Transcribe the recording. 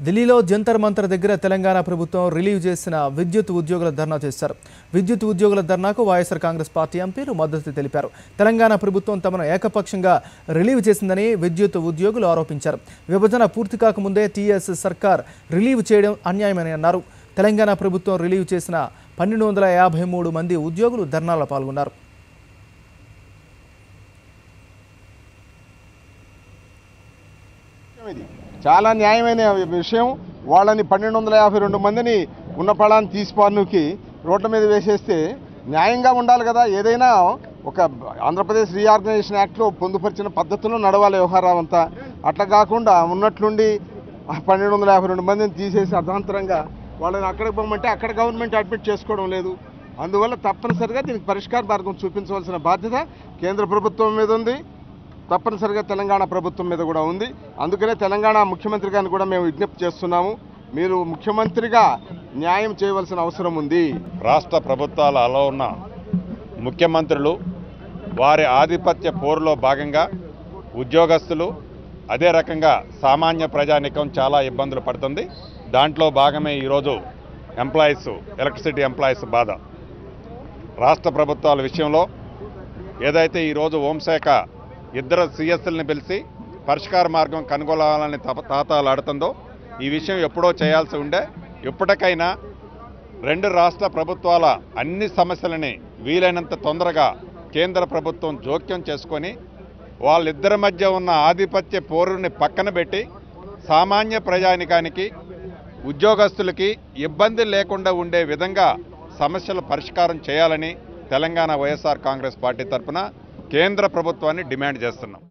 ఢిల్లీలో జంతర్ మంతర్ దగ్గర తెలంగాణ ప్రభుత్వం రిలీవ్ చేసిన విద్యుత్ ఉద్యోగుల ధర్నా చేశారు. విద్యుత్ ఉద్యోగుల ధర్నాకు వైఎస్ఆర్ కాంగ్రెస్ పార్టీ ఎంపీలు మద్దతు తెలిపారు. తెలంగాణ ప్రభుత్వం తమను ఏకపక్షంగా రిలీవ్ చేసిందని విద్యుత్ ఉద్యోగులు ఆరోపించారు. విభజన పూర్తి కాకముందే టీఎస్ సర్కార్ రిలీవ్ చేయడం అన్యాయమని అన్నారు. తెలంగాణ ప్రభుత్వం రిలీవ్ చేసిన 1253 మంది ఉద్యోగులు ధర్నాలో పాల్గొన్నారు. చాలా న్యాయమైన విషయం. వాళ్ళని 1252 మందిని ఉన్న పడాన్ని తీసిపానుకి రోడ్ల మీద వేసేస్తే న్యాయంగా ఉండాలి కదా. ఏదైనా ఒక ఆంధ్రప్రదేశ్ రీఆర్గనైజేషన్ యాక్ట్లో పొందుపరిచిన పద్ధతుల్లో నడవాలి వ్యవహారం అంతా. అట్లా కాకుండా ఉన్నట్లుండి 1252 మందిని తీసేసి అర్ధాంతరంగా వాళ్ళని అక్కడికి పోమంటే అక్కడ గవర్నమెంట్ అడ్మిట్ చేసుకోవడం లేదు. అందువల్ల తప్పనిసరిగా దీనికి పరిష్కార మార్గం చూపించవలసిన బాధ్యత కేంద్ర ప్రభుత్వం మీద ఉంది, తప్పనిసరిగా తెలంగాణ ప్రభుత్వం మీద కూడా ఉంది. అందుకనే తెలంగాణ ముఖ్యమంత్రి గారిని కూడా మేము విజ్ఞప్తి చేస్తున్నాము. మీరు ముఖ్యమంత్రిగా న్యాయం చేయవలసిన అవసరం ఉంది. రాష్ట్ర ప్రభుత్వాలలో ఉన్న ముఖ్యమంత్రులు వారి ఆధిపత్య పోరులో భాగంగా ఉద్యోగస్తులు అదే రకంగా సామాన్య ప్రజానికం చాలా ఇబ్బందులు పడుతుంది. దాంట్లో భాగమే ఈరోజు ఎలక్ట్రిసిటీ ఎంప్లాయీస్ బాధ. రాష్ట్ర ప్రభుత్వాల విషయంలో ఏదైతే ఈరోజు హోంశాఖ ఇద్దరు సిఎస్ఎల్ని పిలిచి పరిష్కార మార్గం కనుగొనాలని తాతాలాడుతుందో ఈ విషయం ఎప్పుడో చేయాల్సి ఉండే. ఇప్పటికైనా రెండు రాష్ట్ర ప్రభుత్వాల అన్ని సమస్యలని వీలైనంత తొందరగా కేంద్ర ప్రభుత్వం జోక్యం చేసుకొని వాళ్ళిద్దరి మధ్య ఉన్న ఆధిపత్య పోరుని పక్కన పెట్టి సామాన్య ప్రజానికానికి ఉద్యోగస్తులకి ఇబ్బంది లేకుండా ఉండే విధంగా సమస్యల పరిష్కారం చేయాలని తెలంగాణ వైఎస్ఆర్ కాంగ్రెస్ పార్టీ తరఫున కేంద్ర ప్రభుత్వాన్ని డిమాండ్ చేస్తున్నాం.